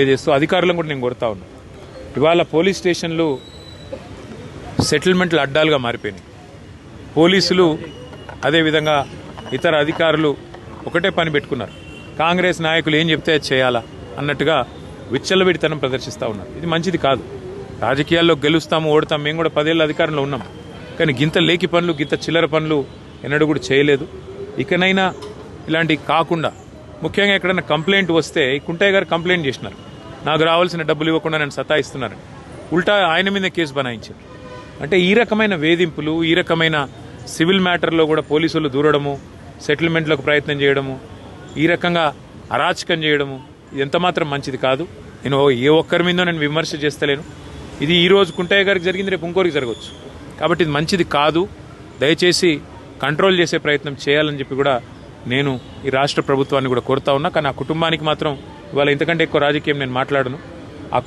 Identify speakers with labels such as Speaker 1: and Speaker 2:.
Speaker 1: చేస్తూ అధికారులను కూడా నేను కోరుతా ఉన్నా. ఇవాళ పోలీస్ స్టేషన్లు సెటిల్మెంట్లు అడ్డాలుగా మారిపోయినాయి. పోలీసులు అదేవిధంగా ఇతర అధికారులు ఒకటే పని పెట్టుకున్నారు. కాంగ్రెస్ నాయకులు ఏం చెప్తే అది చేయాలా అన్నట్టుగా విచ్చలవిడితనం ప్రదర్శిస్తూ ఉన్నారు. ఇది మంచిది కాదు. రాజకీయాల్లో గెలుస్తాము ఓడతాం. మేము కూడా 10 ఏళ్ళ అధికారంలో ఉన్నాం. కానీ గింత లేకి పనులు గింత చిల్లర పనులు ఎన్నడూ కూడా చేయలేదు. ఇకనైనా ఇలాంటివి కాకుండా ముఖ్యంగా ఎక్కడైనా కంప్లైంట్ వస్తే కుంటయ్య గారు కంప్లైంట్ చేసినారు, నాకు రావాల్సిన డబ్బులు ఇవ్వకుండా నేను సతాయిస్తున్నారని. ఉల్టా ఆయన మీద కేసు బనాయించారు. అంటే ఈ రకమైన వేధింపులు, ఈ రకమైన సివిల్ మ్యాటర్లో కూడా పోలీసులు దూరడము, సెటిల్మెంట్లకు ప్రయత్నం చేయడము, ఈ రకంగా అరాచకం చేయడము ఇది ఎంతమాత్రం మంచిది కాదు. నేను ఏ ఒక్కరి మీదో నేను విమర్శ చేస్తలేను. ఇది ఈ రోజు కుంటయ్య గారికి జరిగింది, రేపు ఇంకోరికి జరగవచ్చు. కాబట్టి ఇది మంచిది కాదు. దయచేసి కంట్రోల్ చేసే ప్రయత్నం చేయాలని చెప్పి కూడా నేను ఈ రాష్ట్ర ప్రభుత్వాన్ని కూడా కోరుతా ఉన్నా. కానీ ఆ కుటుంబానికి మాత్రం ఇవాళ ఇంతకంటే ఎక్కువ రాజకీయం నేను మాట్లాడను. ఆ